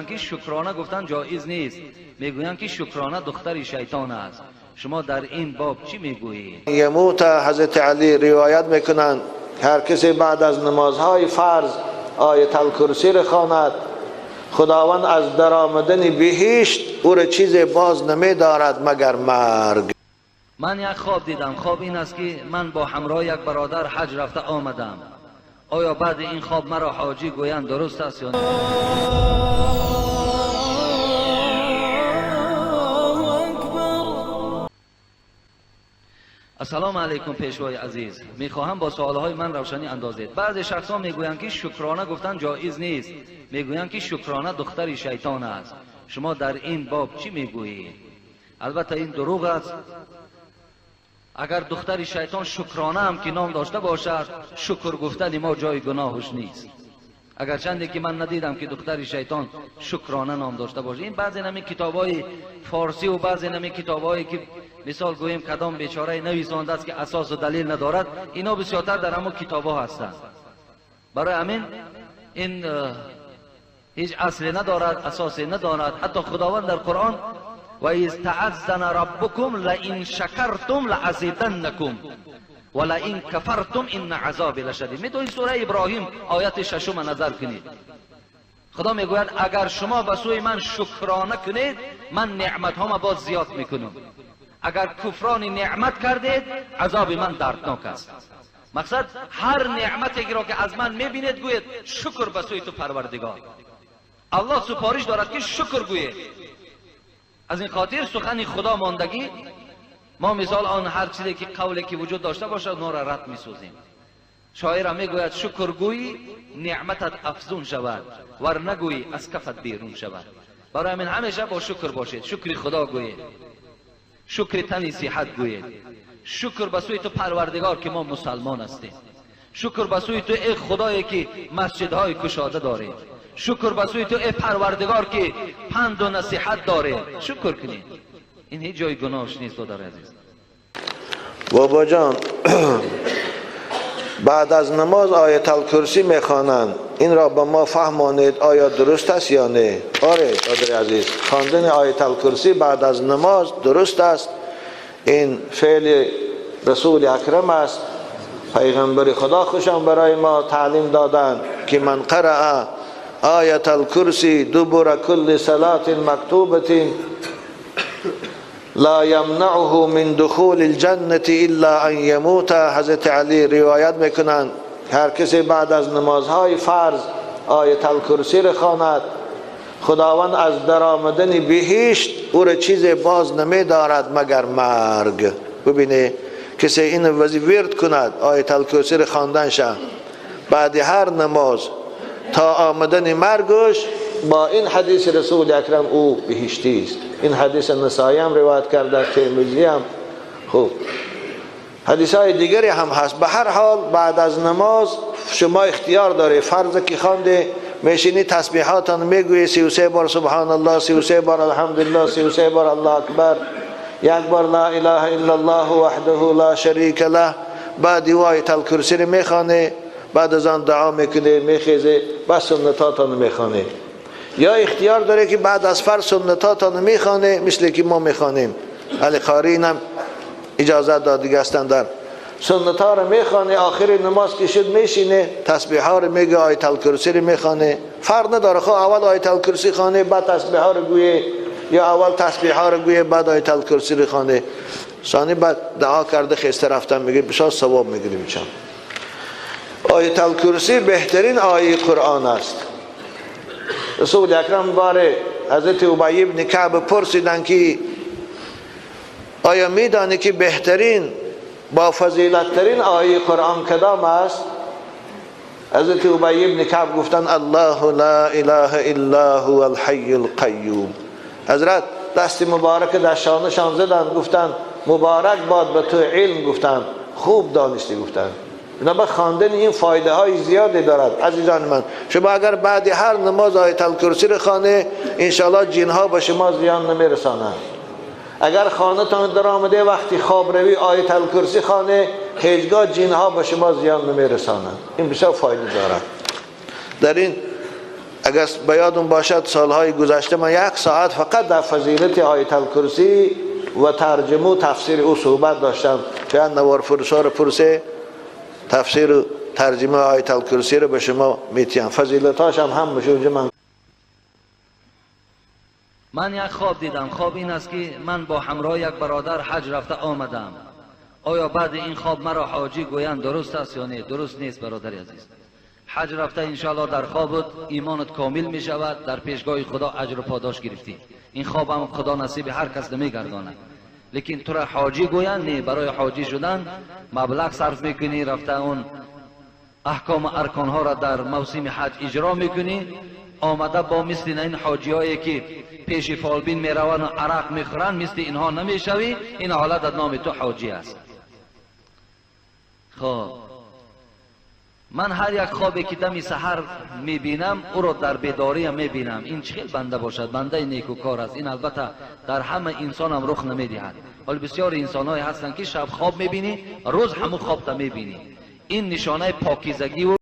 میگویند که شکرانه گفتن جایز نیست، میگویند که شکرانه دختر شیطان است. شما در این باب چی میگویید؟ یموت حضرت علی روایت میکنند هر کسی بعد از نمازهای فرض آیت الکرسی را خواند، خداوند از درآمدن بهشت او را چیز باز نمی دارد مگر مرگ. من یک خواب دیدم. خواب این است که من با همراه یک برادر حج رفته آمدم. آیا بعد این خواب مرا حاجی گویند درست است یا نه؟ السلام علیکم پیشوای عزیز، میخواهم با سوالهای من روشنی اندازید. بعضی شخصا میگویند که شکرانه گفتن جایز نیست، میگویند که شکرانه دختر شیطان است. شما در این باب چی میگویید؟ البته این دروغ است. اگر دختر شیطان شکرانه هم که نام داشته باشد، شکر گفتن ما جای گناهش نیست. اگر چندی که من ندیدم که دختر شیطان شکرانه نام داشته باشه. این بعضی نمی کتابای فارسی و بعضی نمی کتابایی که مثال گوییم کدام بیچاره نویسنده است که اساس و دلیل ندارد، اینا بسیارتر در همون کتاب‌ها هستند. برای همین این هیچ اصلی ندارد، اساسی ندارد. حتی خداوند در قرآن و اذ تعذن ربکم لئن شکرتم لازیدنکم ولئن کفرتم ان عذابی لشدید. میتونید سوره ابراهیم آیت 6 نظر کنید. خدا میگوید اگر شما به سوی من شکرانه کنید، من نعمت ها باز زیاد میکنم. اگر کفران نعمت کردید، عذاب من دردناک است. مقصد هر نعمتی را که از من میبینید گوید شکر به سوی تو پروردگار. الله سفارش دارد که شکر گوید. از این خاطر سخن خدا ماندگی، ما مثال آن هر چیزی که قولی که وجود داشته باشد اون را رد میسازیم. شاعر میگوید شکرگویی نعمتت افزون شود، ور نگویی از کفت بیرون شود. برای همین همیشه با شکر باشید. شکر خدا گویید، شکر تن صحت گویید، شکر به سوی تو پروردگار که ما مسلمان هستیم، شکر به سوی تو ای خدایی که مسجدهای کشاده دارید، شکر به سوی تو ای پروردگار که پند و نصیحت دارید. شکر کنید. این هیچ جای گناهش نیست. دادر عزیز بابا جان بعد از نماز آیت الکرسی میخوانند، این را به ما فهمانید آیا درست است یا نه؟ آره دادر عزیز، خواندن آیت الکرسی بعد از نماز درست است. این فعل رسول اکرم است. پیغمبر خدا خوشم برای ما تعلیم دادند که من قرأ آیت الکرسی دبر کل صلاة مکتوبة لا یمنعه من دخول الجنة الا ان یموت. حضرت علی روایت میکنند هر کسی بعد از نمازهای فرض آیت الکرسی را خواند، خداوند از درآمدن بهشت او را چیز باز نمی دارد مگر مرگ. ببینه کسی این ورد کند، آیت الکرسی را خواندن شد بعد هر نماز تا آمدن مرگش، با این حدیث رسول اکرم او بهشتی است. این حدیث نسائی هم روایت کرده، ترمذی هم. خوب حدیث های دیگری هم هست. به هر حال بعد از نماز شما اختیار داره. فرض که خوانده میشینی تسبیحاتان میگویی 33 بار سبحان الله، 33 بار الحمدلله، 33 بار الله اکبر، یک بار لا اله الا الله وحده لا شریک له. بعد آیت الکرسی رو میخوانه، بعد از آن دعا میکنه، میخیزه، بس سنتاتان میخوانه. یا اختیار داره که بعد از فرض سنتاتان میخوانه مثل که ما میخوانیم. علی قاری هم اجازه دادگی هستند در سنت ها رو میخوانه، آخر نماز که شد میشینه تسبیح ها رو میگه، آیت الکرسی رو میخوانه. فرق نداره خب اول آیت الکرسی خوانه بعد تسبیح ها رو گویه، یا اول تسبیح ها رو گویه بعد آیت الکرسی رو خوانه. ثانی بعد دعا کرده خسته رفتن میگه بسیار ثواب میگیریم. چون آیت الکرسی بهترین آیه قرآن است. رسول اکرم باره حضرت ابی بن کعب پرسیدن که آیا میدانی که بهترین با فضیلت ترین آیه قرآن کدام است؟ حضرت ابی بن کعب گفتن الله لا اله الا هو الحی القیوم. حضرت دست مبارک در شانشان زدن، گفتن مبارک باد به تو علم، گفتن خوب دانستی، گفتن بنابرای خواندن این فایده های زیادی دارد. عزیزان من شما اگر بعد هر نماز آیت الکرسی رو خوانه انشاءالله جن ها به شما زیان نمیرسانند. اگر خانه تان در آمده وقتی خواب روی آیت الکرسی خوانه هیچگاه جن ها به شما زیان نمیرسانند. این بسیار فایده دارد. در این اگر به یادم باشد سالهای گذشته من 1 ساعت فقط در فضیلت آیت الکرسی و ترجمه و تفسیر او صحبت داشتم. چند نوار فرسار پرسه تفسیر و ترجمه آیت الکرسی رو به شما میتیم، فضیلتاش هم مشوجه. من یک خواب دیدم. خواب این است که من با همراه یک برادر حج رفته آمدم. آیا بعد این خواب مرا حاجی گویند درست است یا نه؟ درست نیست برادر عزیز. حج رفته انشاءالله در خوابت ایمانت کامل می شود، در پیشگاه خدا اجر و پاداش گرفتی. این خواب هم خدا نصیب هر کس نمی گرداند. لیکن تو را حاجی گویند نه. برای حاجی شدن مبلغ صرف میکنی، رفته اون احکام و ارکان ها را در موسم حج اجرا میکنی، آمده با مثل این حاجی هایی که پیش فالبین میروند و عرق میخورند مثل اینها نمیشوی. این حالت در نام تو حاجی است. خب من هر یک خوابی که دمی سحر میبینم او را در بیداری میبینم. این چه بنده باشد، بنده نیکوکار است. این البته در همه انسان هم رخ نمیدهد. ولی بسیار انسان‌هایی هستند که شب خواب میبینی، روز همون خواب تا میبینی. این نشانه پاکیزگی و